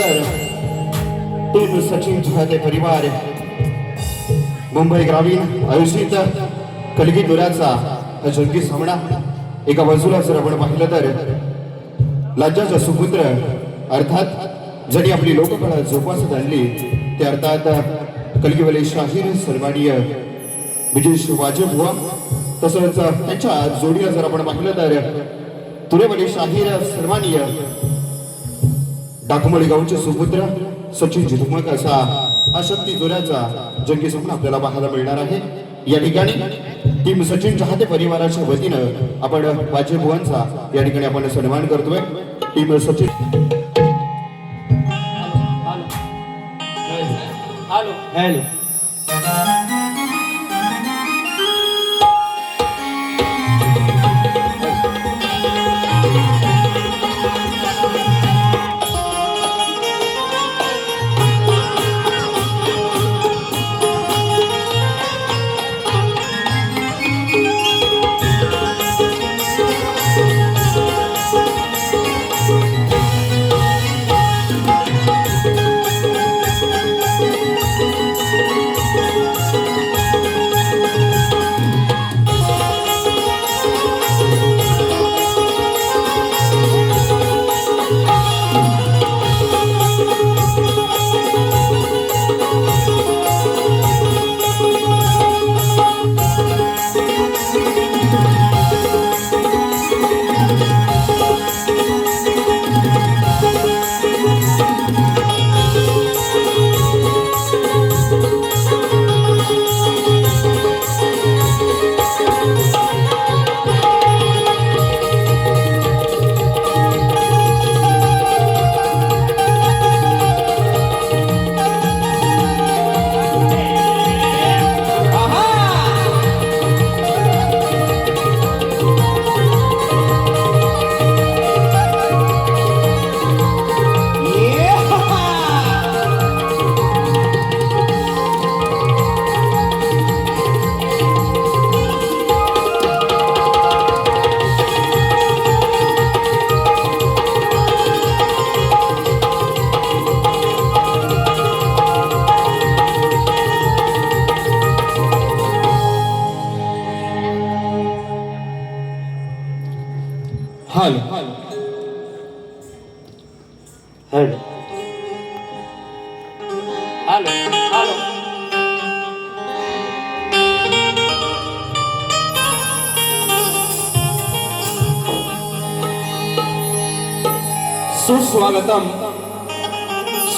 तर टीम सचिन चाहते परिवार मुंबई ग्रामीण आयोजित कलगी दुराचा हा जंगी सामना एका बाजूला जर आपण पाहिलं तर राज्याचा सुपुत्र अर्थात ज्यांनी आपली लोककला जोपासत आणली ते अर्थात कलगीवाले शाहीर सन्माननीय विजय वाजेबुवा, तसंच त्यांच्या जोडीला जर आपण पाहिलं तर तुरेवाले शाहीर सन्माननीय डाकुमळी गावचे सुपुत्र सचिन झिटमक असा हा शक्ती जोराचा जंगी सामना आपल्याला पाहायला मिळणार आहे। या ठिकाणी टीम सचिन चाहते परिवाराच्या वतीनं आपण वाजेबुवांचा या ठिकाणी आपण सन्मान करतोय। Team Sachin hello hello hello hello hello hello सुस्वागतम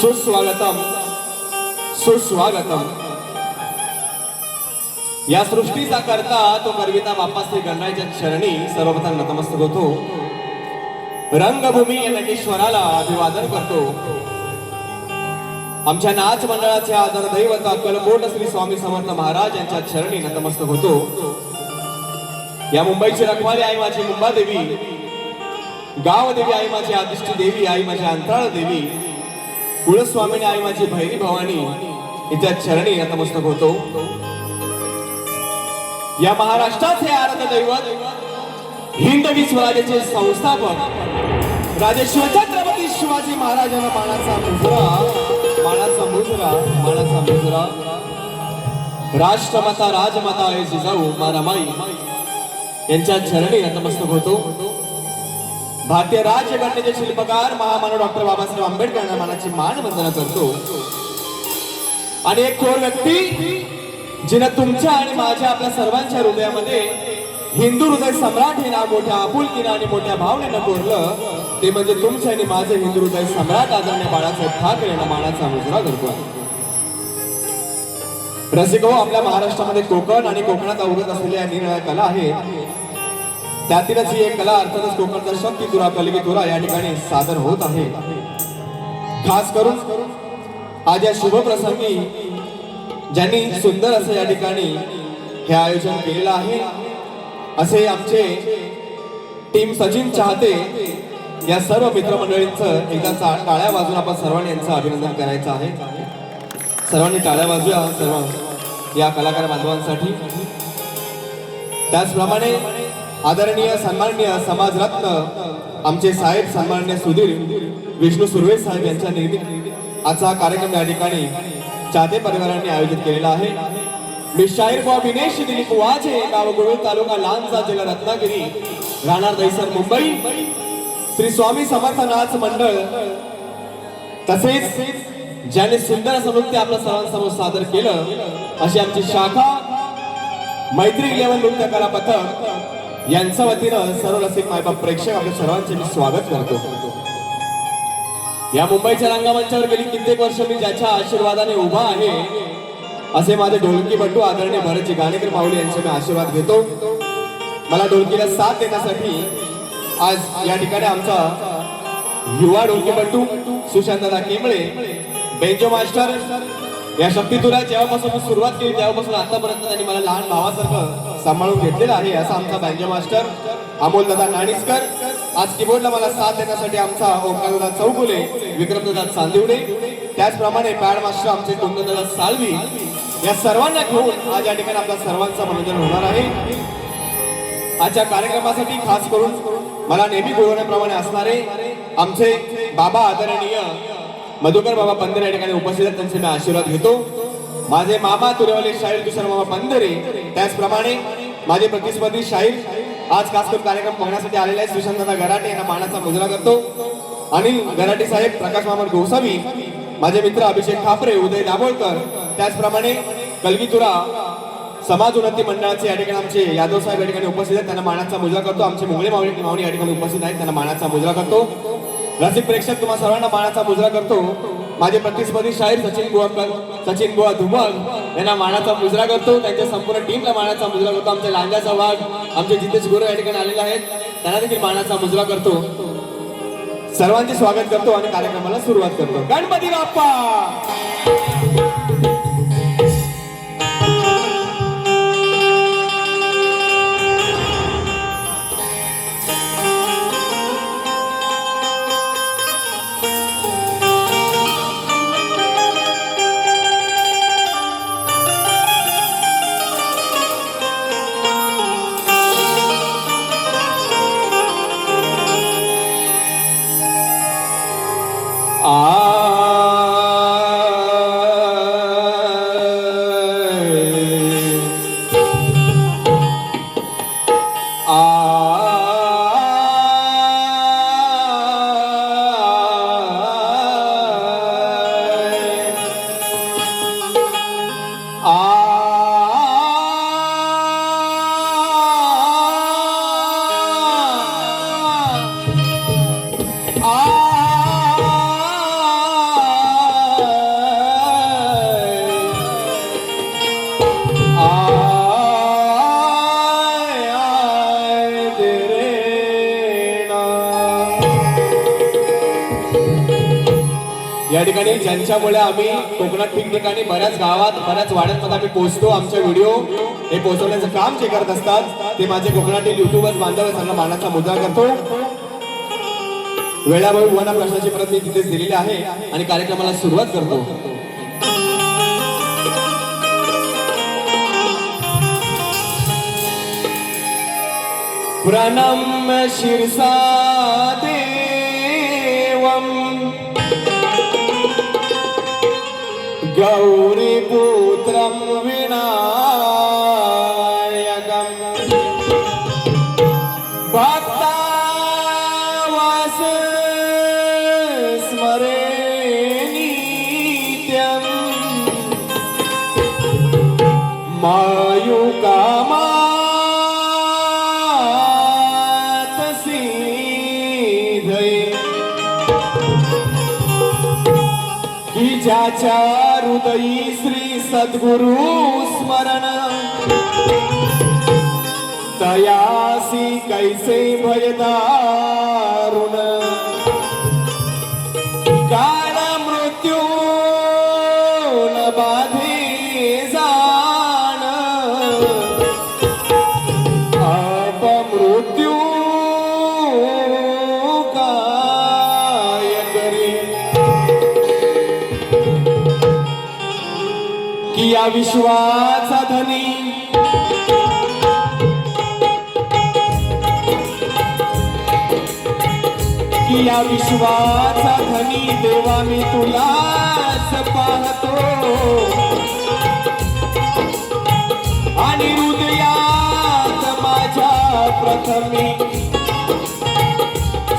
सुस्वागतम सुस्वागतम। या सृष्टीचा करता तो करविता बाप्पा श्री गणरायाच्या चरणी सर्वप्रथम नतमस्तक होतो। रंगभूमी या नटेश्वराला अभिवादन करतो। आमच्या नाच मंडळाचे आदर दैवत अक्कलकोट श्री स्वामी समर्थ महाराज यांच्या चरणी नतमस्तक होतो। या मुंबईची रखवाली आई माझी मुंबादेवी, गाव देवी आई माझी आदिष्टी देवी, आई माझी अंतराळ देवी, कुलस्वामिनी आई माझी भैरी भवानी हिच्या चरणी नतमस्तक होतो। या महाराष्ट्राचे आराध्य दैवत हिंदवी स्वराज्याचे संस्थापक राजे शिवछत्रपती शिवाजी महाराजांना मानाचा मुजरा मानाचा मुजरा मानाचा मुजरा राष्ट्रमाता राजमाता जिजाऊ मारामाई यांच्या चरणी नतमस्तक होतो। भारतीय राज्यघटनेचे शिल्पकार महामानव डॉक्टर बाबासाहेब आंबेडकर यांना मानाची मान वंदना करतो। आणि एक थोर व्यक्ती जिने तुमच्या आणि माझ्या आपल्या सर्वांच्या हृदयामध्ये हिंदू हृदय सम्राट हे नाव मोठ्या आपुलकीने आणि मोठ्या भावनेनं कोरलं ते म्हणजे तुमचे आणि माझे हिंदू हृदय सम्राट आदरणीय बाळासाहेब ठाकरे यांना मानाचा मुजरा करतो। रसिको, आपल्या महाराष्ट्रामध्ये कोकण आणि कोकणात उगत असलेल्या निरनिराळ्या कला आहेत। त्यातीलच ही एक कला अर्थातच कोकणचा शक्ती तुरा कलगी तुरा या ठिकाणी सादर होत आहे। खास करून आज या शुभ प्रसंगी ज्यांनी सुंदर असं या ठिकाणी हे आयोजन केलेलं आहे असे आमचे टीम सचिन चाहते या सर्व मित्रमंडळींचं एकदा टाळ्या वाजून आपण सर्वांनी यांचं अभिनंदन करायचं आहे। सर्वांनी टाळ्या वाजूया सर्व या कलाकार बांधवांसाठी। त्याचप्रमाणे आदरणीय सन्माननीय समाजरत्न आमचे साहेब सन्माननीय सुधीर विष्णू सुर्वे साहेब यांच्या आजचा हा कार्यक्रम या ठिकाणी चाहते परिवारांनी आयोजित केलेला आहे. मी शाहीर बुवा विनेश दिलीप वाजे, गाव गुरुळ, तालुका लांजा, जिल्हा रत्नागिरी, राहणार दहिसर, मुंबई. श्री स्वामी समर्थ नाच मंडळ तसेच ज्याने सुंदर असं नृत्य आपल्या सर्वांसमोर सादर केलं अशी आमची शाखा मैत्री 11 नृत्य कला पथक यांच्या वतीनं सर्व रसिक मायबाप प्रेक्षक आपल्या सर्वांचे मी स्वागत करतो. या मुंबईच्या रंगमंचावर गेली कित्येक वर्ष मी ज्याच्या आशीर्वादाने उभा आहे असे माझे ढोलकीपटू आदरणीय भरतजी गाणेकर माऊली यांचे मी आशीर्वाद घेतो. मला ढोलकीला साथ देण्यासाठी आज या ठिकाणी आमचा युवा ढोलकीपटू सुशांतदा केंबळे, बेंजो मास्टर या शक्तीतुला जेव्हापासून मी सुरुवात केली तेव्हापासून आतापर्यंत त्यांनी मला लहान भावासारखं सांभाळून घेतलेलं आहे. असा आमचा बेंजो मास्टर अमोलदादा नाणीसकर. आज कीबोर्डला मला साथ देण्यासाठी आमचा ओंकारदादा चौगुले, विक्रमदादा चांदिवडे, त्याचप्रमाणे पॅड मास्टर आमचे कुंदनदादा साळवी. या सर्वांना घेऊन आज या ठिकाणी आपल्या सर्वांचं मनोरंजन होणार आहे. आजच्या कार्यक्रमासाठी खास करून मला नेहमी बोलवण्याप्रमाणे असणारे आमचे बाबा आदरणीय मधुकर बाबा पंधरे या ठिकाणी उपस्थित आहेत, त्यांचे मी आशीर्वाद घेतो. माझे मामा तुरेवाले शाहीर तुषार मामा पंधरे, त्याचप्रमाणे माझे प्रतिस्पर्धी शाहीर आज खास करून कार्यक्रम पाहण्यासाठी आलेले आहेत सुशांतदा गराटे यांना मानाचा मुजरा करतो. अनिल गराटे साहेब, प्रकाश मामा गोसावी, माझे मित्र अभिषेक खापरे, उदय दाभोळकर, त्याचप्रमाणे कलगीतुरा समाज उन्नती मंडळाचे या ठिकाणी आमचे यादव साहेब या ठिकाणी उपस्थित आहेत, त्यांना मानाचा मुजरा करतो. आमचे मुंगळे मावणी या ठिकाणी उपस्थित आहेत, त्यांना मानाचा मुजरा करतो. रसिक प्रेक्षक तुम्हा सर्वांना मानाचा मुजरा करतो. माझे प्रतिस्पर्धी शाहीर सचिन बुवा धुमल यांना मानाचा मुजरा करतो. त्यांच्या संपूर्ण टीमला मानाचा मुजरा करतो. आमचे लांजाचा वाघ, आमचे जितेश गुरु या ठिकाणी आलेले आहेत, त्यांना देखील मानाचा मुजरा करतो. सर्वांचे स्वागत करतो आणि कार्यक्रमाला सुरुवात करतो. गणपती बाप्पा. या ठिकाणी ज्यांच्यामुळे आम्ही कोकणात ठिकठिकाणी बऱ्याच गावात बऱ्याच वाड्यांमध्ये आम्ही पोहोचतो, आमचे व्हिडिओ हे पोहोचवण्याचं काम जे करत असतात ते माझे कोकणातील युट्यूबर बांधव त्यांना मानाचा मुद्दा करतो. वेळाभाऊ बुवांना प्रश्नाची परत मी तिथेच दिलेली आहे आणि कार्यक्रमाला सुरुवात करतो. प्रणम शिरसा देवम गौरीपुत्रं विनायकं भक्तावास स्मरे नित्यं मायुकामात सिद्धये की ज्याच्या हृदयी श्री सद्गुरु स्मरण तयासी कैसे भयदारुण काल मृत्यू न बाधे जाण अपमृत्यू काय करे की या विश्वाचा धनी की या विश्वाचा धनी देवा मी तुला पाहतो आणि हृदयात माझ्या प्रथमी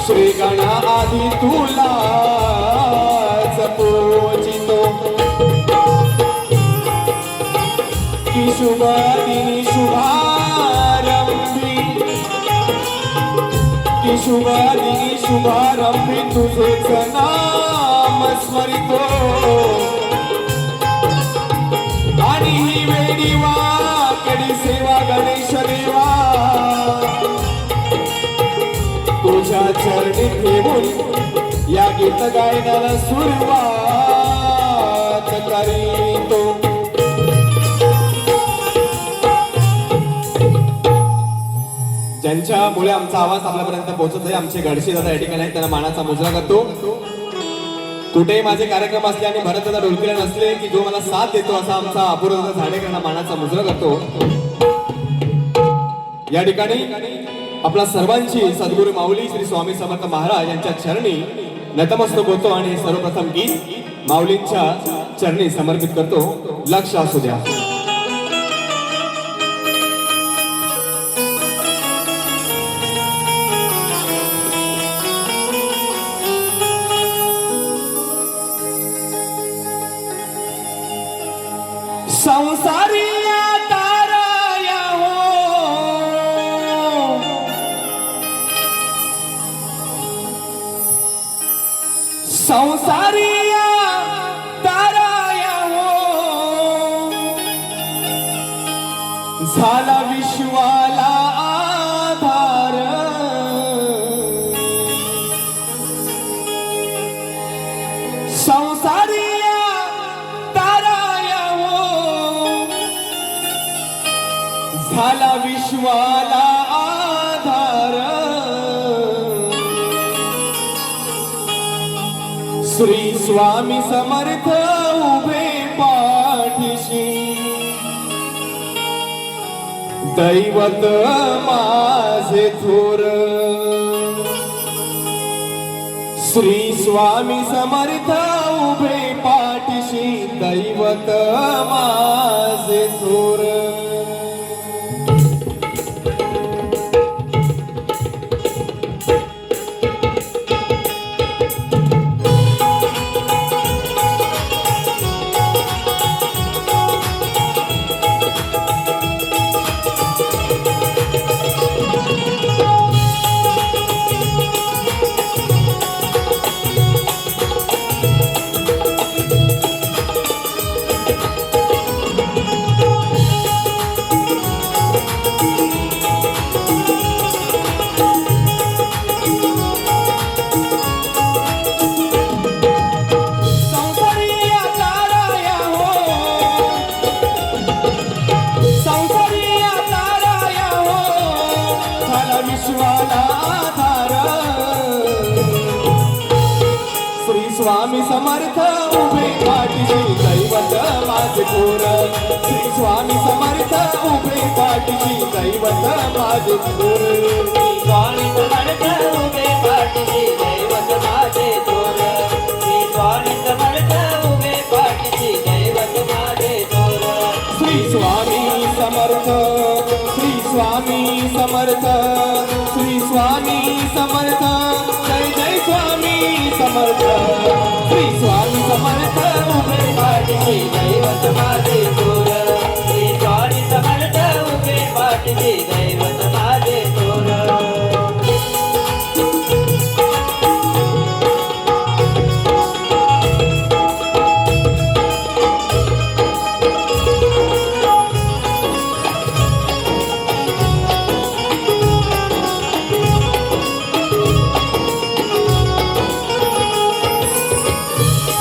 श्री गणा आधी तुलाच पूजितो की शुभ दिनी शुभारंभी की शुभ दिनी शुभारंभी तुझेच नाम स्मरितो आणि ही वेडी वाकडी सेवा गणेश देवा तुझ्या चरणी ठेवून या गीत गायनाला सुरुवात करीतो. ज्यांच्यामुळे आमचा आवाज आपल्यापर्यंत पोहोचत आहे आमचे गडशी दादा या ठिकाणी आहेत, त्यांना मानाचा मुजरा करतो. कुठेही माझे कार्यक्रम असले आणि भरत दादा ढोलकीला नसले की जो मला साथ देतो असा आमचा अपूर्व दादा झाडेकरांना मानाचा मुजरा करतो. या ठिकाणी आपला सर्वांची सद्गुरू माऊली श्री स्वामी समर्थ महाराज यांच्या चरणी नतमस्तक होतो आणि सर्वप्रथम गीत माऊलींच्या चरणी समर्पित करतो. लक्ष असू द्या. संसारी ताराया हो संसारी ताराया हो झाला विश्वाला आधार संसारी झाला विश्वाला आधार श्री स्वामी समर्थ उभे पाठीशी दैवत माझे थोर श्री स्वामी समर्थ उभे पाठीशी दैवत माझे थोर स्वामी समर्थ उभे पाठीशी दैवत माझे थोर श्री स्वामी समर्थ उभे पाठीशी दैवत माझे थोर स्वामी समर्थ उभे पाठीशी दैवत माझे थोर श्री स्वामी समर्थ उभे पाठीशी दैवत माझे थोर श्री स्वामी समर्थ श्री स्वामी समर्थ श्री स्वामी समर्थ जय जय स्वामी समर्थ श्री स्वामी समर्थ उभे पाठीशी दैवत माझे थोर श्री स्वामी समर्थ उभे पाठीशी दैवत माझे थोर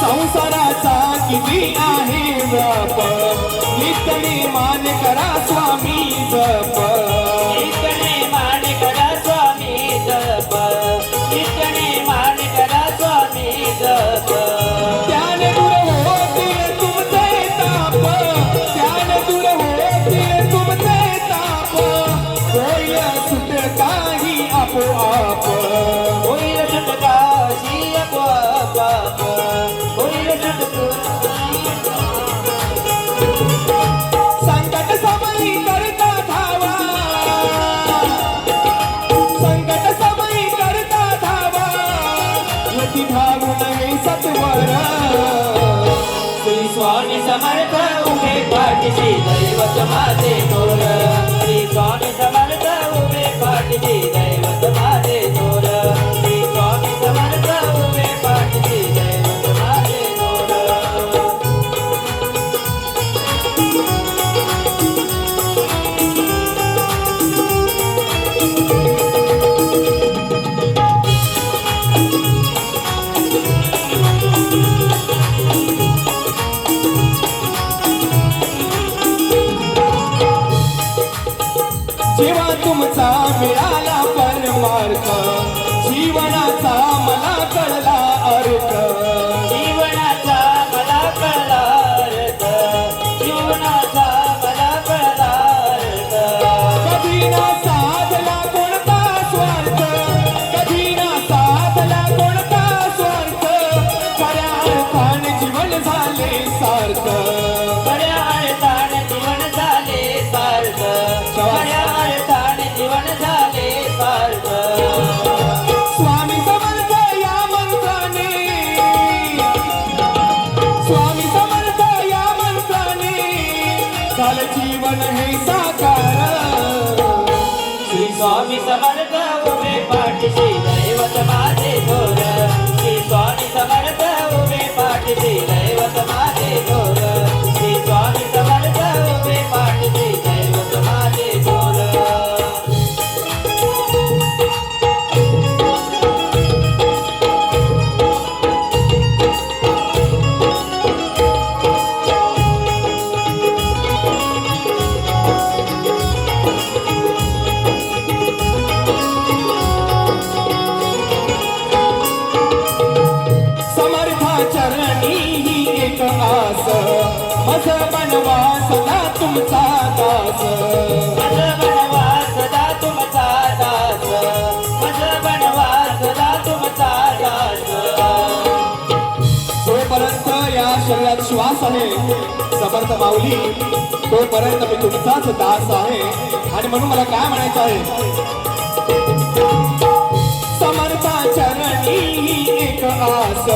संसाराचा किती आहे व्याप नित्य मान करा स्वामी जप नित्य मान करा स्वामी जप नित्य मान करा स्वामी जप ज्ञान दूर होते तुमचे ताप ज्ञान दूर होते तुमचे ताप होईल सुटकाही आपोआप होईल सुटका शी आपोआप होईल सुटका दैवत माझे थोर श्री स्वामी समर्थ उभे पाठीशी दैवत माझे थोर श्री स्वामी समर्थ उभे पाठीशी दैवत माझे थोर जेव्हा तुमचा मिळाला परमार्थ जीवनाचा मला कळला अर्थ जीवनाचा मला कळला अर्थ जीवनाचा मला कळला अर्थ कधी ना साधला कोणता स्वार्थ कधी ना साधला कोणता स्वार्थ खऱ्या अर्थाने जीवन झाले सार्थ खऱ्या अर्थाने जीवन झाले सार्थ खऱ्या अर्थाने जीवन झाले सार्थ स्वामी समर्थ या मंत्राने स्वामी समर्थ या मंत्राने झालं जीवन हे साकार श्री स्वामी समर्थ उभे पाठीशी दैवत माझे थोर श्री स्वामी समर्थ उभे पाठीशी दैवत माझे थोर श्री स्वामी समर्थ उभे पाठीशी दैवत माझे थोर समर्था चरणी ही एक आस मज बनवा सदा तुमचा दास मज बनवा सदा तुमचा दास मज बनवा सदा तुमचा दास जोपर्यंत या शरीरात श्वास आहे समर्थ माऊली तोपर्यंत मी तुमचाच दास आहे आणि म्हणून मला काय म्हणायचं आहे समर्था चरणी ही एक आस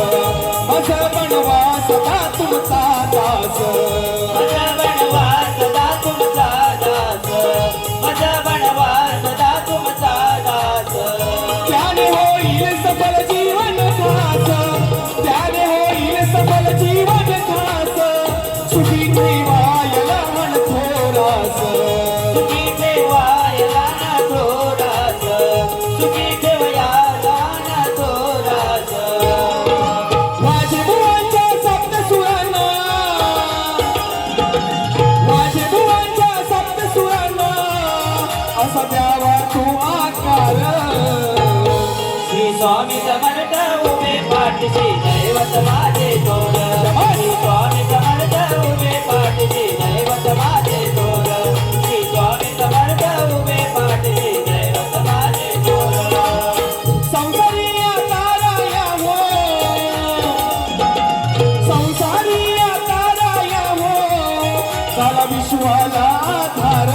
मज बनवा सदा तुमचा दास मज बनवा सदा तुमचा दास मज बनवा सदा तुमचा दास त्याने होईल सफल जीवन खास त्याने होईल सफल जीवन खास सुखी ठेवायला म्हण थोरास सुखी ठेवायला ना थोरास सुखी ठेवायला ना थोरास माझे बुवांच्या सप्तसुरांना माझे बुवांच्या सप्तसुरांना असा द्यावा तू आकार श्री स्वामी समर्थ उभे पाठीशी दैवत माझे थोर श्री स्वामी समर्थ उभे पाठीशी दैवत माझे थोर श्री स्वामी समर्थ उभे पाठीशी दैवत माझे थोर संसारी ताराया हो संसारी ताराया हो साला विश्वाला आधार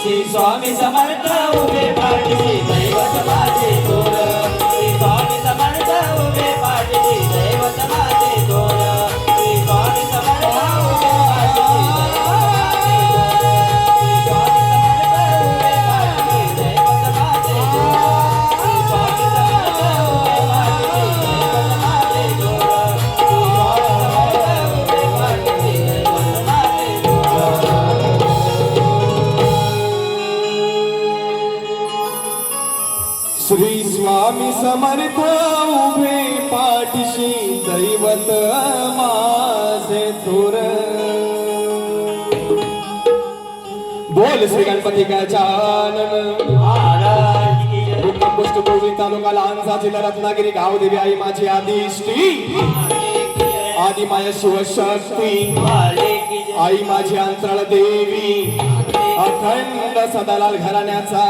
श्री स्वामी समर्थ उभे पाठीशी दैवत माझे थोर श्री स्वामी समर्थ उभे पाठीशी दैवत माझे थोर श्री स्वामी समर्थ उभे पाठीशी दैवत माझे थोर श्री स्वामी समर्थ उभे पाठीशी दैवत माझे थोर श्री स्वामी समर्थ उभे पाठीशी दैवत माझे थोर बोल श्री गणपती गजानन महाराज की जय उत्तम गोष्ट गोवी तालुका लहानसा जिल्हा रत्नागिरी गाव देवी आई माझी आदिष्टी आदि माया शिवशक्ती वाले की जय आई माझी अंतराळ देवी अखंड सदालाल घराण्याचा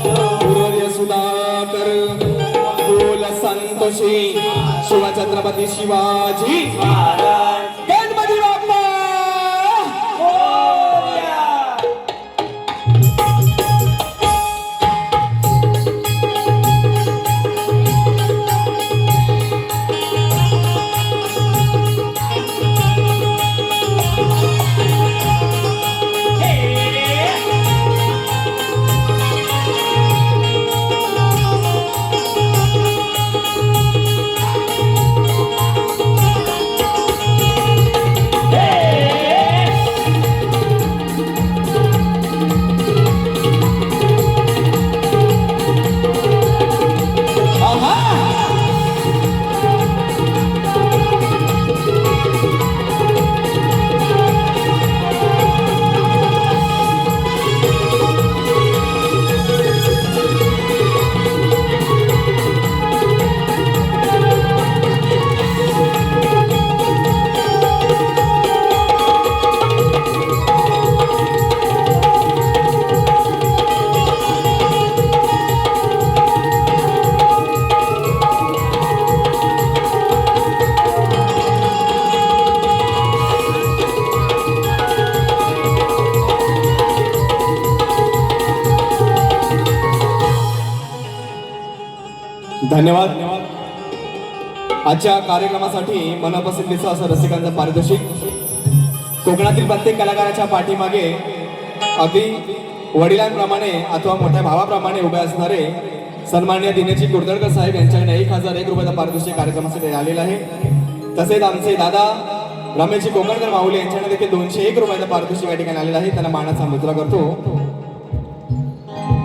सूर्य सुधाकर बोल संतोषी शिवछत्रपती शिवाजी महाराज गणपती बाप्पा धन्यवाद. आजच्या कार्यक्रमासाठी मनपसंतीचं असं रसिकांचं पारितोषिक. कोकणातील प्रत्येक कलाकाराच्या पाठीमागे अगदी वडिलांप्रमाणे अथवा मोठ्या भावाप्रमाणे उभे असणारे सन्माननीय दिनेशजी कुर्दळकर साहेब यांच्याकडे 1001 रुपयाचं पारितोषिक कार्यक्रमासाठी आलेलं आहे. तसेच आमचे दादा रमेशजी कोकणकर माऊली यांच्याकडे देखील 201 रुपयाचं पारितोषिक या ठिकाणी आलेलं आहे. त्यांना मानाचा मुद्रा करतो.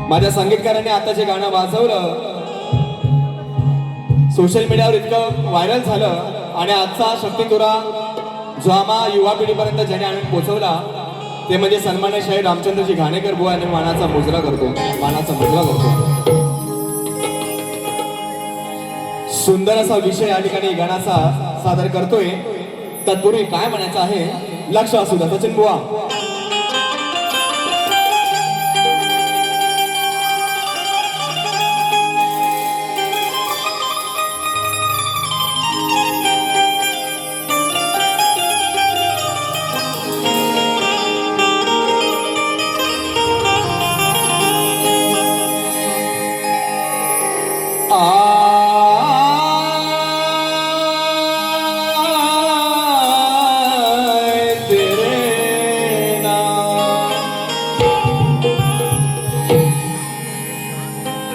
माझ्या संगीतकारांनी आता जे गाणं वाजवलं सोशल मीडियावर इतकं व्हायरल झालं आणि आजचा शक्तितुरा जो आम्हा युवा पिढीपर्यंत ज्याने आणून पोहोचवला ते म्हणजे सन्मान्य शाहीर रामचंद्रजी घाणेकर बुवा यांनी मानाचा मुजरा करतो. सुंदर असा विषय या ठिकाणी गाण्याचा सादर करतोय. तत्पूर्वी काय म्हणायचं आहे लक्ष असू द्या. सचिन बुवा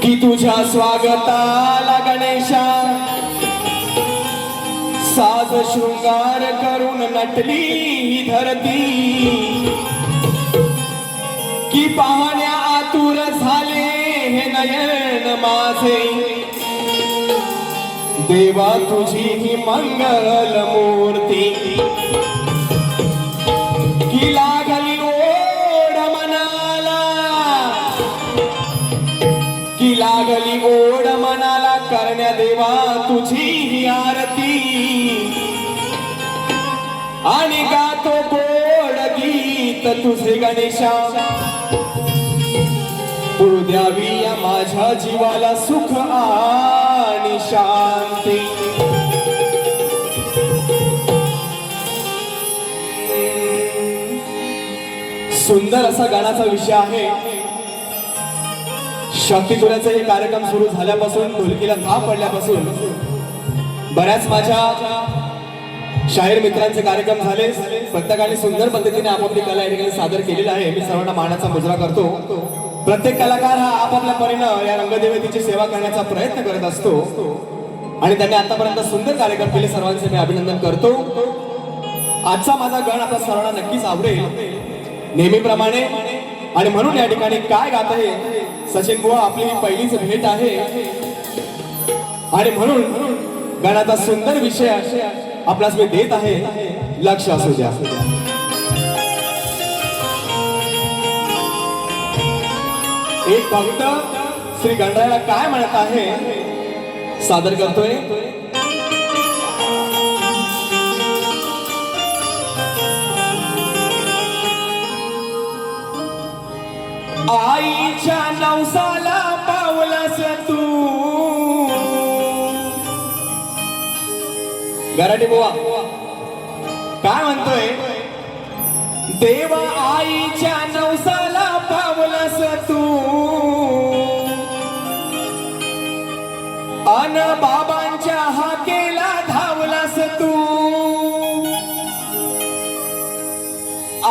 की तुझ्या स्वागताला गणेशा साज शृंगार करून नटली ही धरती की पाहण्या आतुर झाले हे नयन माझे देवा तुझी ही मंगल मूर्ती की लागली ओढ मनाला की लागली ओढ मनाला करण्या देवा तुझी ही आरती आणि गातो गोड गीत तुझे गणेशा तू द्यावी या माझ्या जीवाला सुख आणि शांती. सुंदर असा गाण्याचा विषय आहे. शक्तितुऱ्याचा हे कार्यक्रम सुरू झाल्यापासून ढोलकीला थाप पडल्यापासून बऱ्याच माझ्या शाहीर मित्रांचे कार्यक्रम झाले. प्रत्येकाने सुंदर पद्धतीने आपापली कला या ठिकाणी सादर केलेली आहे. मी सर्वांना मानाचा मुजरा करतो. प्रत्येक कलाकार हा आपापल्या परीनं या रंगदेवतेची सेवा करण्याचा प्रयत्न करत असतो आणि त्यांनी आतापर्यंत सुंदर कार्यक्रम केले. सर्वांचे मी अभिनंदन करतो. आजचा माझा गण आपल्या सर्वांना नक्कीच आवडेल नेहमीप्रमाणे आणि म्हणून या ठिकाणी काय गात आहे सचिन बुवा आपली ही पहिलीच भेट आहे आणि म्हणून गाण्याचा सुंदर विषय आपल्यास मी देत आहे. लक्ष असू द्या. एक भक्त श्री गणरायाला काय म्हणत आहे सादर करतोय. आईच्या नवसाला पावलास तू गराटे बुवा काय म्हणतोय. देवा आईच्या नवसाला पावलास तू अन बाबांच्या हाकेला धावलास तू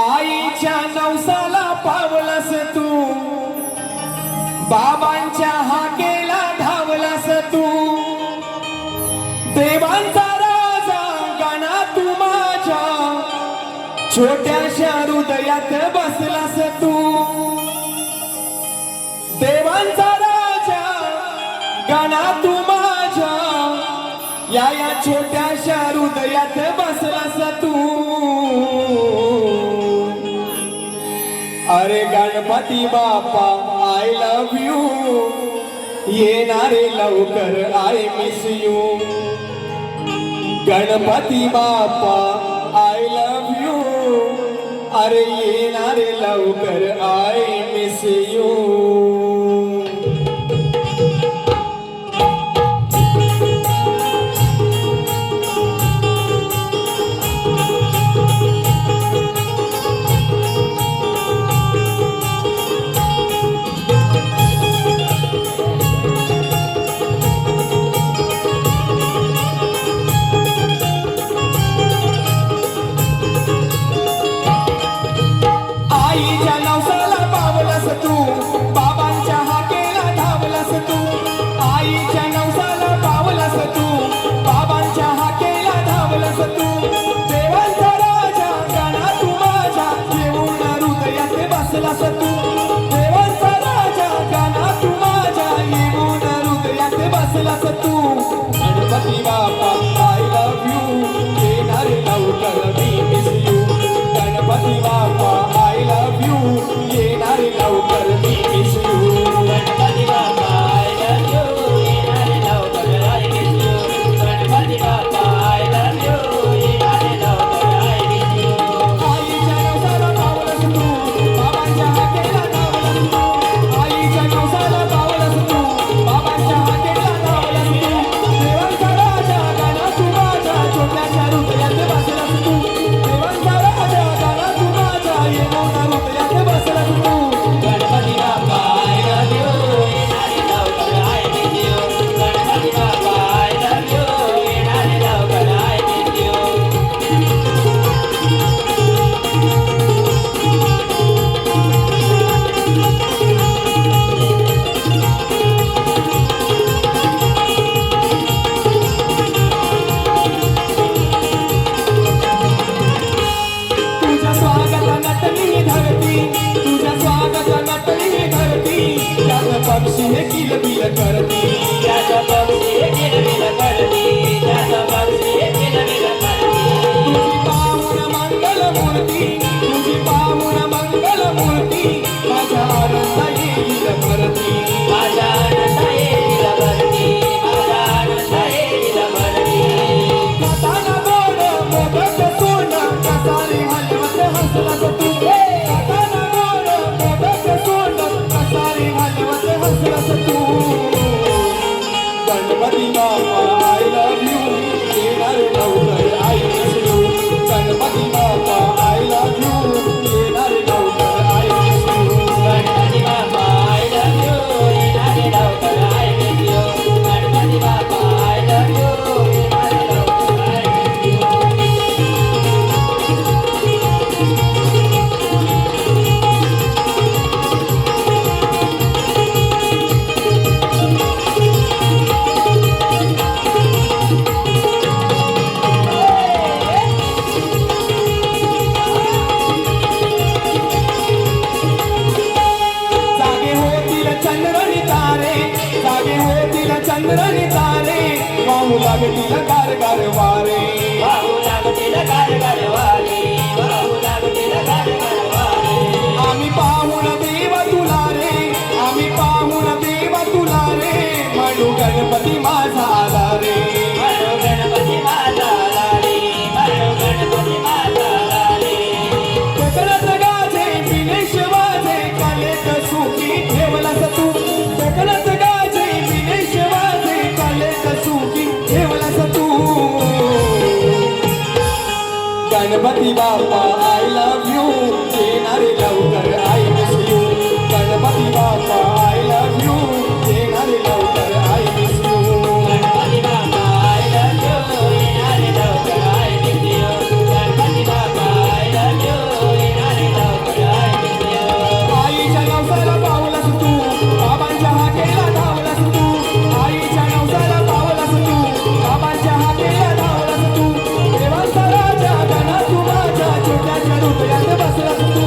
आईच्या नवसाला पावलास तू बाबांच्या हाकेला धावलास तू देवांचा राजा गाणा तू माझ्या छोट्याशा हृदयात बसलास तू देवांचा राजा गाणा तू माझ्या या छोट्याशा हृदयात बसलास तू. अरे Ganpati Bappa I love you येणारे लवकर I miss you. Ganpati Bappa I love you अरे येणारे लवकर आय मिस यू. पक्षी हे किलबिल करती त्याचा पक्षी किलबिल करती त्याचा पक्षी किलबिल करती तुझी पाहून मंगल मूर्ती तुझी पाहून मंगल मूर्ती माझ्या आनंद येईल भरती माझा आनंद येईल भरती माझा आनंद येईल भरती हाताला गोड मोदक सोनं कसारी हलवत हसलास तू हाताला गोड मोदक सोनं कसारी हलवत हसलास तू Ganpati Bappa I love you येणार लवकर I miss you Ganpati Bappa I love you येणार लवकर I miss you Ganpati Bappa I love you येणारे लवकर I miss you Ganpati Bappa I love you येणारे लवकर आय मिस यू जागे होतील चंद्रनी तारे जागे होतील चंद्रनी तारे वाहू लागतील गारगार वारे वाहू लागतील गारगार वारे वाहू लागतील गारगार वारे आम्ही पाहून देव तुला रे आम्ही पाहून देव तुला रे म्हणू गणपती माझा आला रे म्हणू गणपती माझा आला रे म्हणू गणपती माझा आला रे कोकणात गाजे विनेश वाजे कलेत सुखी ठेवलास तू कोकणात गाजे विनेश वाजे कलेत सुखी ठेवलास तू Ganpati Bappa I love you येणारे लवकर I miss you Ganpati Bappa I love you येणारे लवकर I miss you Ganpati Bappa I love you येणारे लवकर I miss you Ganpati Bappa I love you येणारे लवकर आय मिस यू आईच्या नवसाला पावलास तू बाबांच्या हाकेला धावलास तू आईच्या नवसाला पावलास तू बाबांच्या हाकेला धावलास तू देवाचा राजा गणा तू माझ्या छोट्याशा हृदयात बसलास तू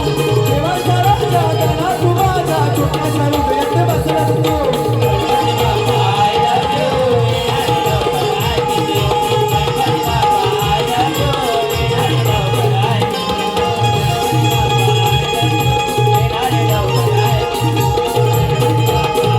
देवाचा राजा गणा तू माझ्या छोट्याशा हृदयात बसलास तू Ganpati Bappa I love you येणारे लवकर I miss you Ganpati Bappa I love you येणारे लवकर I miss you Ganpati Bappa I love you येणारे लवकर I miss you Ganpati Bappa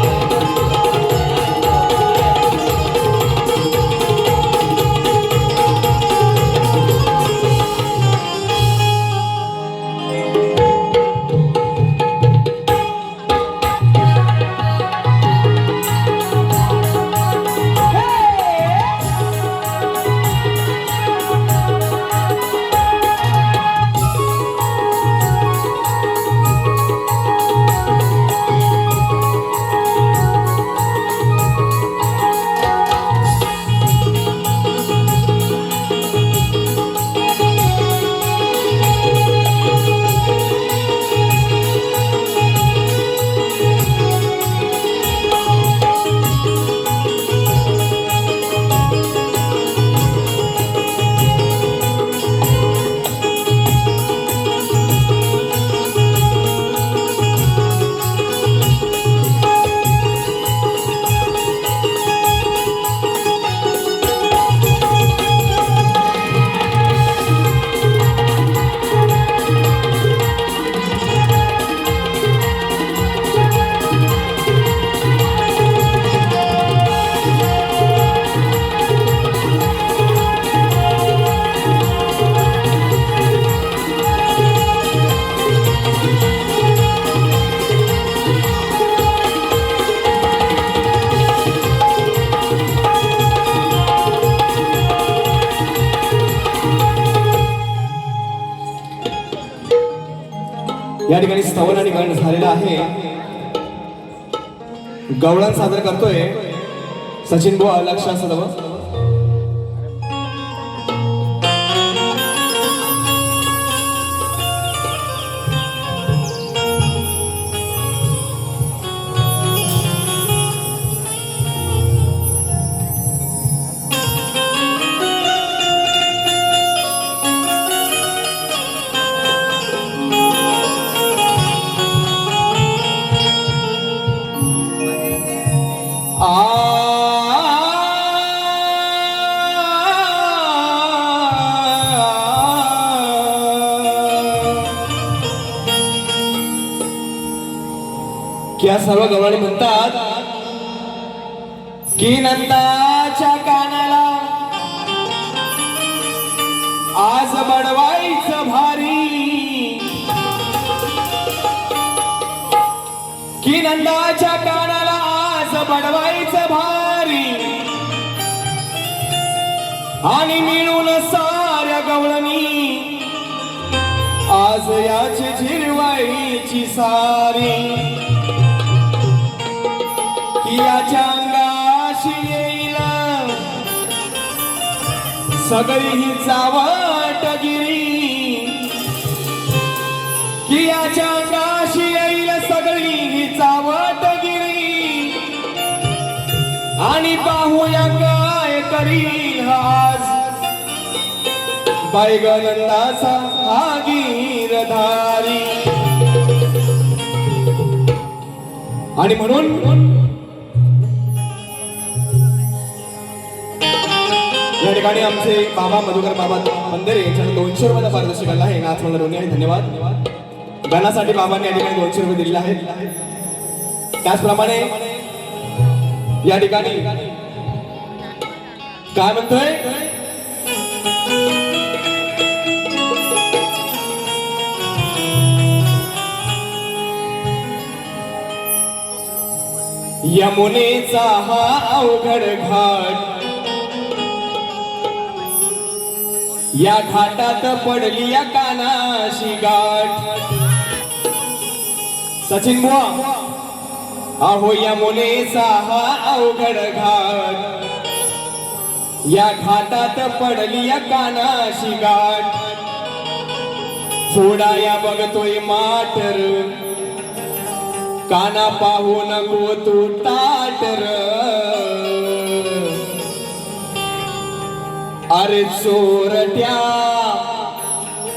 या ठिकाणी स्तवन आणि गायन झालेलं आहे. गवळण सादर करतोय सचिन बुवा लक्ष सदव. की या सर्व गवळणी म्हणतात की नंदाच्या कानाला आज बडवायचं भारी, की नंदाच्या कानाला आज बडवायचं भारी, आणि मिळून साऱ्या गवळणी आज याची झिरवायची सारी, की याच्या अंगाशी येईल सगळी ही चावटगिरी, की याच्या अंगाशी येईल सगळी ही चावटगिरी, आणि पाहूया काय करील आज बायगनंदाचा हा गिरधारी. आणि म्हणून या ठिकाणी आमचे बाबा मधुकर बाबा पंधरे यांच्याकडे 200 रुपयाचा पारितोषिक आला आहे. नाच मला दोन्ही आहे, धन्यवाद. गाण्यासाठी बाबांनी या ठिकाणी 200 रुपये दिलेले आहेत. त्याचप्रमाणे या ठिकाणी काय म्हणतोय, यमुनेचा हा अवघड घाट, या घाटात पडली या कानाशी गाठ. सचिन बुवा, अहो यमुनेचा हा अवघड घाट, या घाटात पडली या कानाशी गाठ. फोडाया बघतोय माटर, काना पाहू नको तू ताटर. अरे चोरट्या,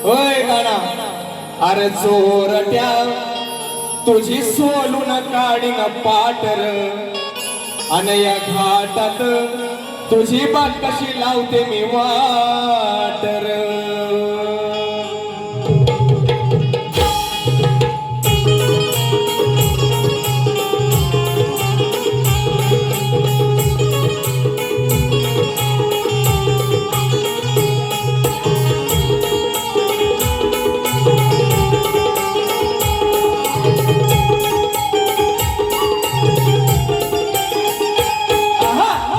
ओय गाणा, अरे चोरट्या तुझी सोलून काढीन पाटर, अन या घाटात तुझी बात कशी लावते मी वाटर.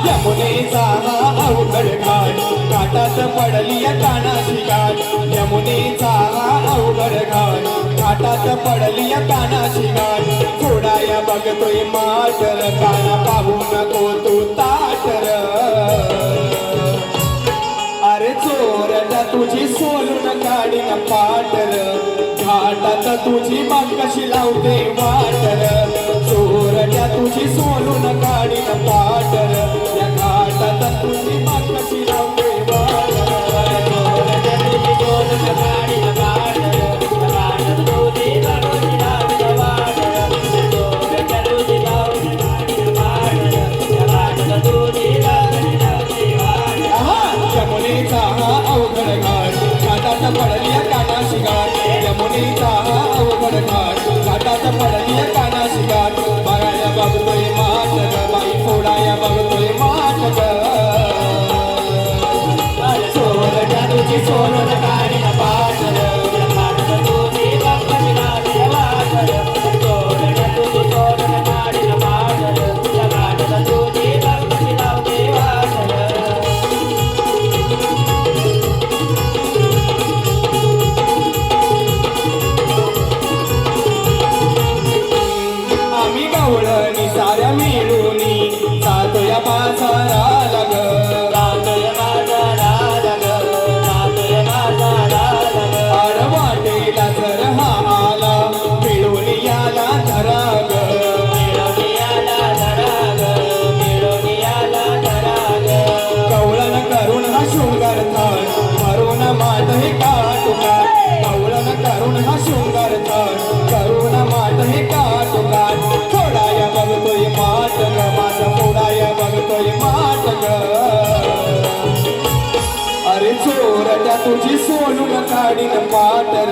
यमुनेचा हा अवघड घाट, घाटात पडली या कानाशी गाठ. यमुनेचा हा अवघड घाट, घाटात पडली या कानाशी गाठ. फोडाया बघतोय माटर, काना पाहू नको तू ताटर. अरे चोरट्या तुझी सोलून काढीन पाटर, घाटात तुझी बाग कशी लावते वाटर. चोरट्या तुझी सोलून काढीन पाटर, या घाटात तुझी बाग कशी लावते वाटर. चोरट्या तुझी सोलून काढीन पाटर, या घाटात तुझी बाग कशी लावते वाटर. चोरट्या तुझी लावून काढीन पाटर, या घाटात तुझी बाग कशी लावते वाटर. यमुनेचा हा अवघड घाट, घाटात पडली या कानाशी गाठ. यमुनेचा हा अवघड घाट, घाटात पडली या कानाशी गाठ. बघाया बघतोय माट ग बाई, फोडाया बघतोय माट ग. चोरट्या तुझी सोलून काढीन पाटर, या घाटात तुझी बाग कशी लावते वाटर. चोरट्या तुझी सोलून काढीन पाटर, या घाटात तुझी बाग कशी लावते वाटर. आम्ही गवळणी साऱ्या मिळूनी जातोय बाजाराला ग, जातोय बाजाराला ग, जातोय बाजाराला ग. आडवाटेला जर हा आला, मिळून याला धरा ग, मिळून याला धरा ग, मिळून याला धरा ग. गवळण करून हा शृंगार थाट, भरून माट हे काटुका. गवळण करून हा शृंगार थाट, करून माट हे काटुका. फोडाया बघतोय माट ग माझा, फोडाया बघतोय माट ग. अरे चोरट्या तुझी सोलून काढीन पाटर,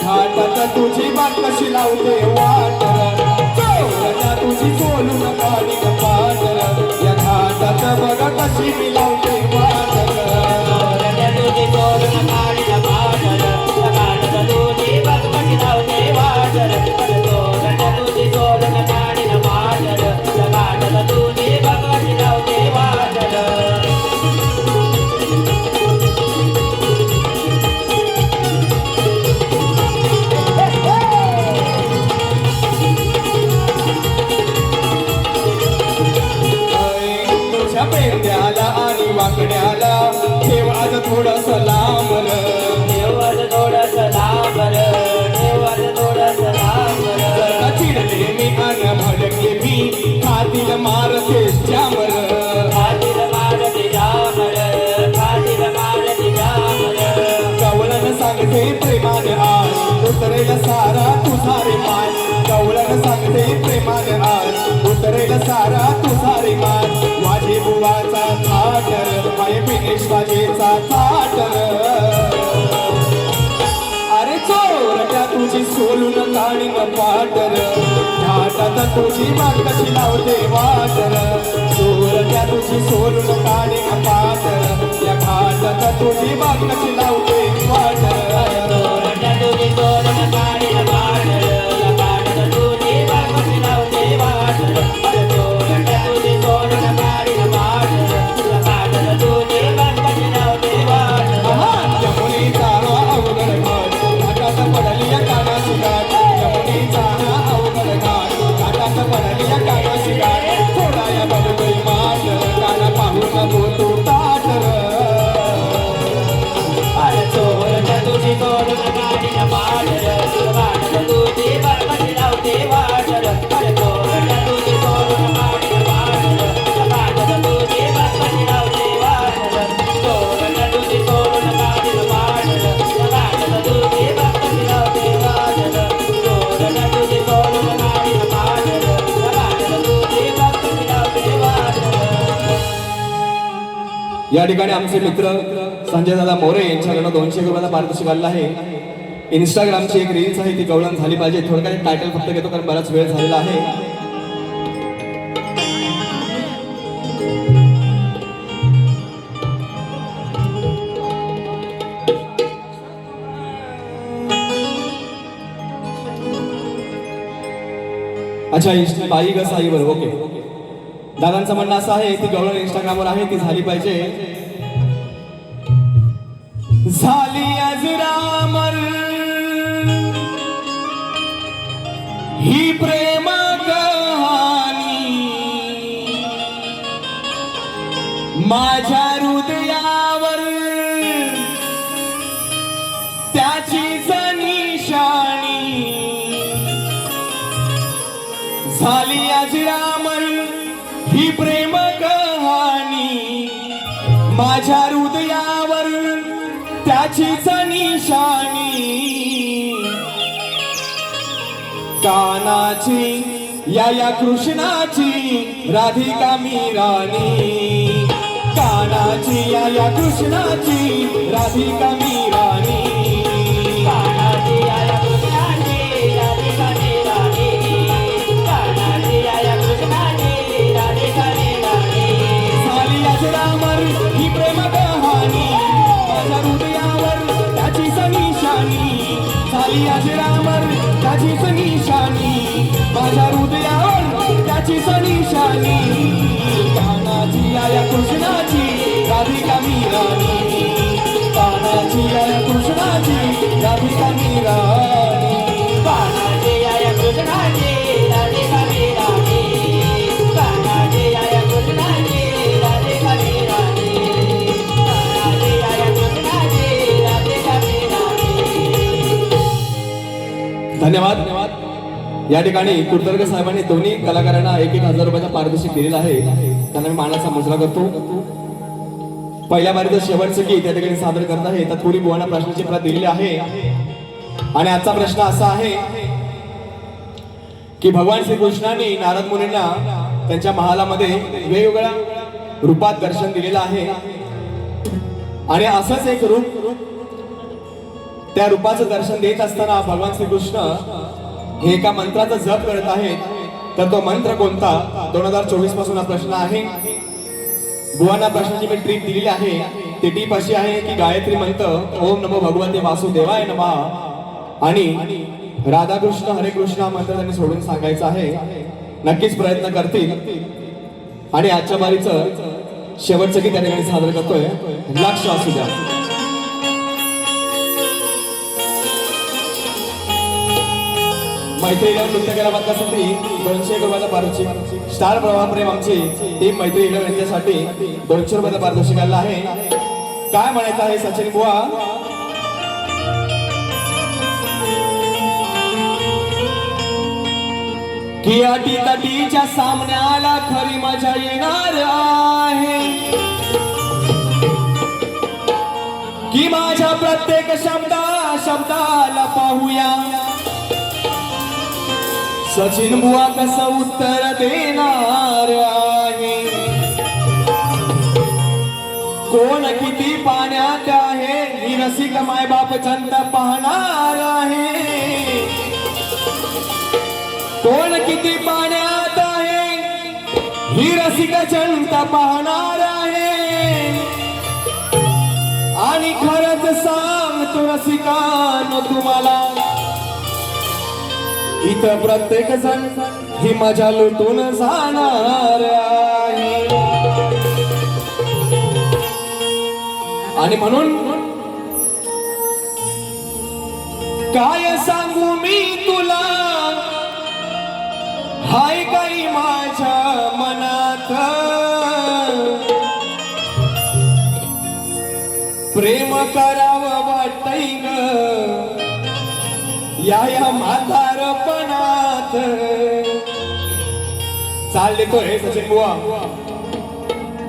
घाटात तुझी बात कशी लावते वाटर. काढी पाटर या घाटात बघ कशी मिलावते वाटर चोरट्या तुझी चोरून काढील पाटर घाटात तुझी बघ कशी लावते वाटर चोरट्या तुझी चोरून काढील पाटर घाटात तुझी बघ कशी लावते वाटर तुझ्या पेंड्याला आणि वाकड्याला ठेवाज थोडस लांबर देवाच थोडस लांबर देवाच थोडस लांबर चिडले मी अन भडकले मी खातील मारते जामर खातील मारते जामर खातील मारते जामर कवळण सांगते प्रेमान आज उतरेल सारा तुझा रे मान कवळण सांगते प्रेमान आज उतरेल सारा तुझा रे मान वाजे बुवाचा थाटर माय पिनेश वाजेचा थाटर अरे चोरट्या तुझी सोलून काढीन पाटर घाटात तुझी बाग कशी लावते वाटर चोरट्या तुझी सोलून काढीन पाटर या घाटात तुझी बाग कशी लावते वाटर चोरट्या तुझी चोरून काढील पाटर घाटात तुझी बाग कशी लावते वाटर चोरट्या तुझी चोरून काढील पाटर घाटात तुझी बाग कशी लावते वाटर यमुनेचा अवघड घाट घाटात पडली कानाची गाठ यमुनेचा अवघड घाट घाटात पडली कानाची गाठ थोडा या बघतोय माट काना पाहून नको तू ताटर अरे चोरट्या तुझी चोरून काढील पाटर घाटात तुझी बाग कशी लावते वाटर अरे चोरट्या तुझी चोरून काढील पाटर घाटात तुझी बाग कशी लावते वाटर चोरट्या तुझी चोरून काढील पाटर घाटात तुझी बाग कशी लावते वाटर चोरट्या तुझी चोरून काढील पाटर घाटात तुझी बाग कशी लावते वाटर या ठिकाणी आमचे मित्र संजय दादा मोरे यांच्याकडनं 200 रुपयाचा पारितोषिक आलेला आहे इंस्टाग्रामची एक रील्स आहे ती गवळण झाली पाहिजे थोडक्यात टायटल फक्त घेतो कारण बराच वेळ झालेला आहे अच्छा बाई ग साईवर ओके दादांचं म्हणणं असं आहे ती गवळण इंस्टाग्रामवर आहे ती झाली पाहिजे झाली अजरामर ही प्रेम कहाणी माझ्या हृदयावर त्याचीच निशाणी झाली अजरामर ही प्रेम कहाणी माझ्या हृदयावर त्याचीच निशाणी कानाची या कृष्णाची राधिका मी राणी कानाची या कृष्णाची राधिका मी राणी कानाची आया कृष्णाची राधिका मी राणी कानाची आया कृष्णाची राधिका मी राणी झाली अजरामर ही प्रेम कहाणी माझ्या हृदयावर त्याचीच निशाणी झाली अजरामर त्याचीच निशाणी माझ्या हृदयावर त्याचीच निशाणी कानाची या कृष्णाची राधिका मी राणी कानाची या कृष्णाची राधिका मी राणी कानाची आया कृष्णाची राधिका मी राणी कानाची आया कृष्णाची राधिका मी राणी कानाची आया कृष्णाची राधिका मी राणी धन्यवाद या ठिकाणी कुलतर्ग साहेबांनी दोन्ही कलाकारांना 1,000 रुपयाचा पारितोषिक दिलेला आहे त्यांना मी मानाचा मुजरा करतो पहिल्या बारीचं शेवटचं गीत त्या ठिकाणी सादर करत आहे तत्पुरी बुवांना प्रश्नाची प्रत दिलेली आहे आणि आजचा प्रश्न असा आहे की भगवान श्रीकृष्णांनी नारद मुनींना त्यांच्या महालामध्ये वेगवेगळ्या रूपात दर्शन दिलेलं आहे आणि असंच एक रूप त्या रूपाचं दर्शन देत असताना भगवान श्रीकृष्ण हे एका मंत्राचा जप करत आहेत तर तो मंत्र कोणता? 2024 पासून हा प्रश्न आहे. बुवांना प्रश्नाची मी ट्रीप दिलेली आहे. ती टीप अशी आहे की गायत्री मंत्र ओम नमो भगवते वासुदेवाय नमः आणि राधाकृष्ण हरे कृष्ण हा मंत्र त्यांनी सोडून सांगायचा आहे. नक्कीच प्रयत्न करतील. आणि आजच्या बारीचं शेवटचं गीत त्या ठिकाणी सादर करतोय. लक्ष असू द्या. मैत्री इलेव्हन नृत्य कला बदलासाठी 201 रुपयाचा पारितोषिक. स्टार प्रवाह प्रेम आमची टीम मैत्री इलेव्हन यांच्यासाठी 200 रुपयाचा पारितोषिक आला आहे. काय म्हणायचं आहे सचिन बुवा? की अटी तटीच्या सामन्याला खरी मजा येणार आहे. की माझ्या प्रत्येक शब्दाला पाहूया सचिन बुवा कसं उत्तर देणार आहे. कोण किती पाण्यात आहे ही रसिक मायबाप जनता पाहणार आहे. कोण किती पाण्यात आहे ही रसिक जनता पाहणार आहे. आणि खरंच सांगतो रसिकांनो तुम्हाला इथं प्रत्येक जण ही मजा लुटून जाणार आहे. आणि म्हणून काय सांगू मी तुला हाय काही माझ्या मनात प्रेम करावं वाटतंय ग या म्हातारपणात. चालले तो हे सचिन बुवा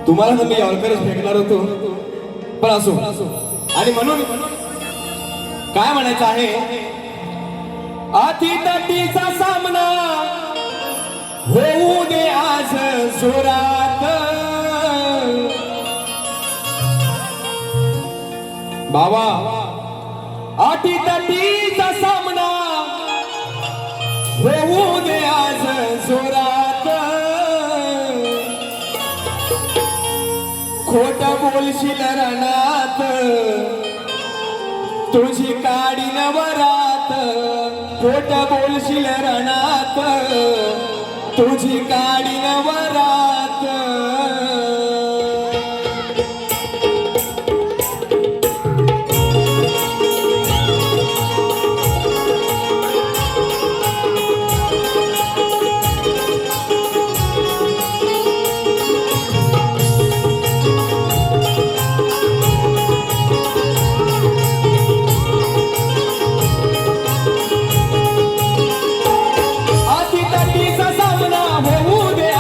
तुम्हाला तर मी ऑर्करच फेकणार होतो पण असो. आणि म्हणून काय म्हणायचं आहे? अति तटीचा सामना होऊ दे आज जोरात. बाबा अटी तटीचा सामना होऊ दे आज जोरात. खोट बोलशील रणात तुझी काडी नवरात. खोट बोलशील रणात तुझी काडी नवरात. अति तटीचा सामना होऊ दे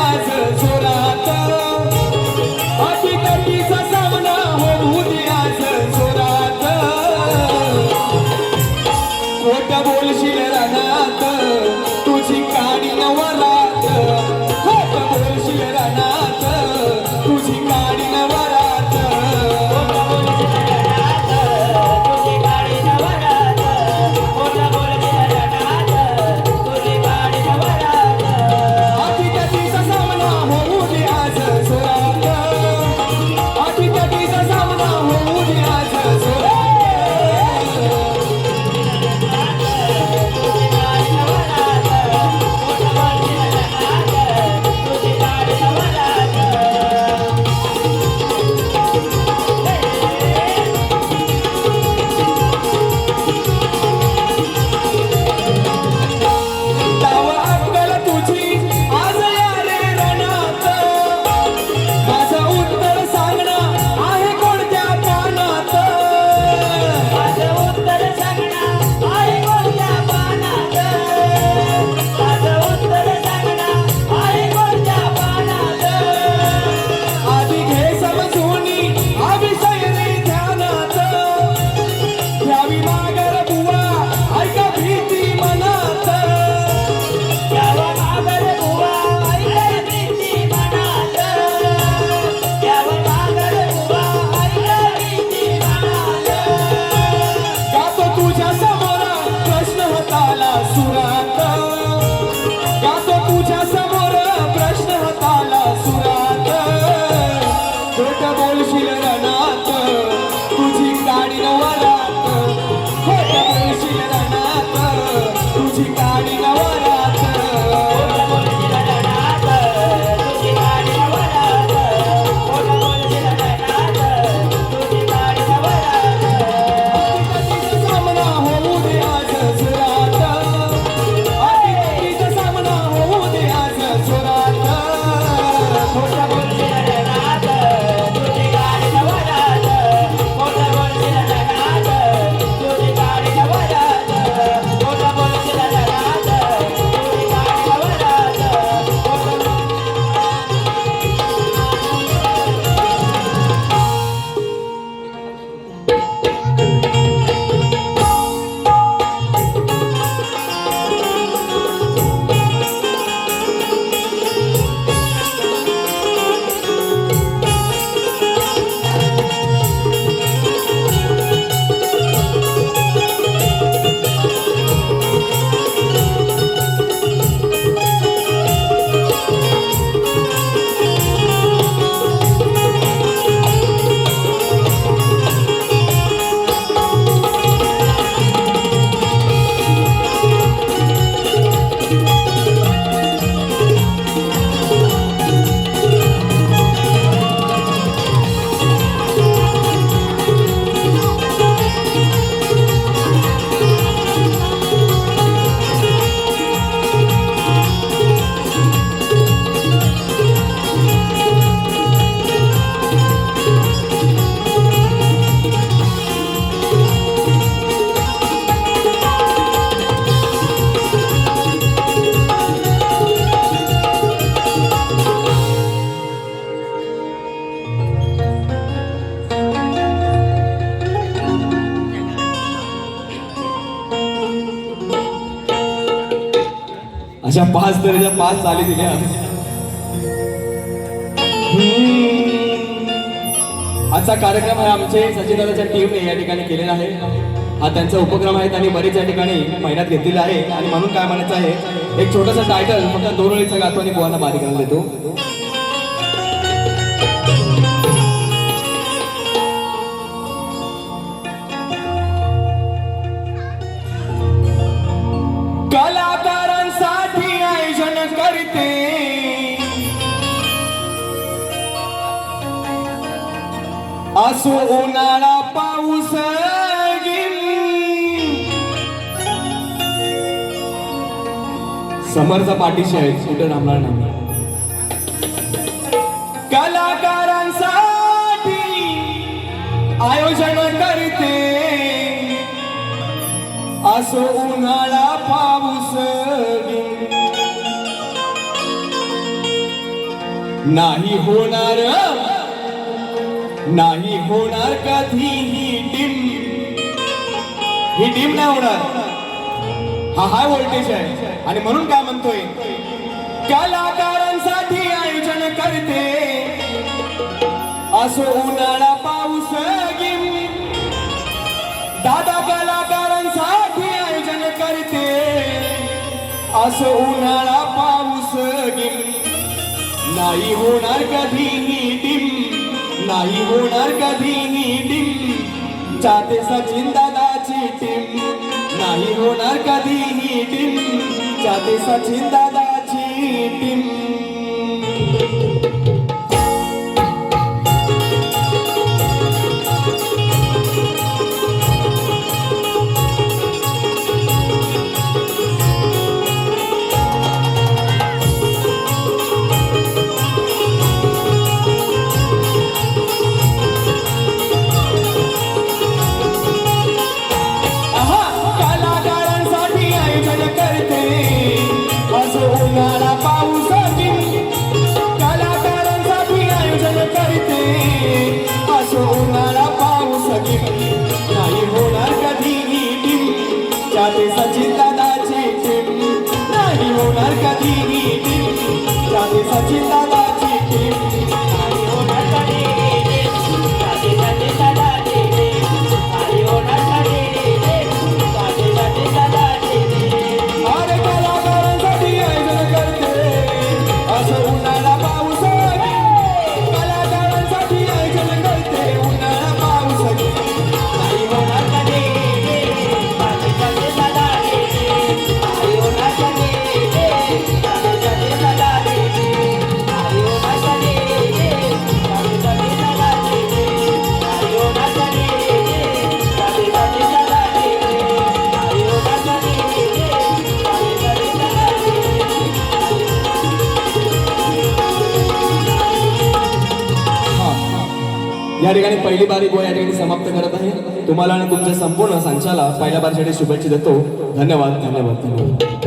अशा 5 तऱ्हेच्या 5 चाली दिल्या. आजचा कार्यक्रम आहे आमचे सचिनदादाच्या टीमने या ठिकाणी केलेला आहे. हा त्यांचा उपक्रम आहे. त्यांनी बरेच या ठिकाणी मेहनत घेतलेली आहे आणि म्हणून काय म्हणायचं आहे, एक छोटासा टायटल फक्त 2 ओळीचा गातो आणि बुवांना बारीक करून देतो. कलाकारांसाठी आयोजन करते असो उन्हाळा पाऊस समर्थ पाठीशी आहे, कुठे थांबणार नाही. कलाकारांसाठी आयोजन करते असो उन्हाळा पाऊस नाही होणार, नाही होणार कधी ही डिम नाही होणार. हा हाय व्होल्टेज आहे आणि म्हणून काय म्हणतोय, कलाकारांसाठी आयोजन करते असो उन्हाळा पाऊस दादा. कलाकारांसाठी आयोजन करते असो उन्हाळा पाऊस नाही होणार कधीही डिम, नाही होणार कधीही डिम. चाहते सचिन दादाची टीम नाही होणार कधीही डिम, चाहते सचिन दादाची टीम. उन्हाळा पाऊस कलाकारांसाठी आयोजन करते असो उन्हाळा पाऊस नाही होणार कधीही डिम. चाहते सचिन दादाची टीम नाही होणार कधीही डिम, चाहते सचिन दादाची टीम नाही होणार कधीही डिम, चाहते सचिन दादाची टीम नाही होणार कधीही डिम, चाहते सचिन दादाची टीम. अरे कलाकारांसाठी आयोजन करते असं उन्हाळा पाऊस कलाकारांसाठी आयोजन करते उन्हाळा पाऊस नाही होणार कधीही डिम, चाहते सचिन दादाची टीम नाही होणार कधीही डिम, चाहते सचिन दादाची टीम नाही होणार कधीही डिम, चाहते सचिन दादाची टीम नाही होणार कधीही डिम, चाहते सचिन दादाची टीम नाही होणार कधीही डिम, चाहते सचिन दादाची या ठिकाणी पहिली बारी गोळा या ठिकाणी समाप्त करत आहे. तुम्हाला आणि तुमच्या संपूर्ण संचाला पहिल्या बारीसाठी शुभेच्छा देतो. धन्यवाद धन्यवाद धन्यवाद.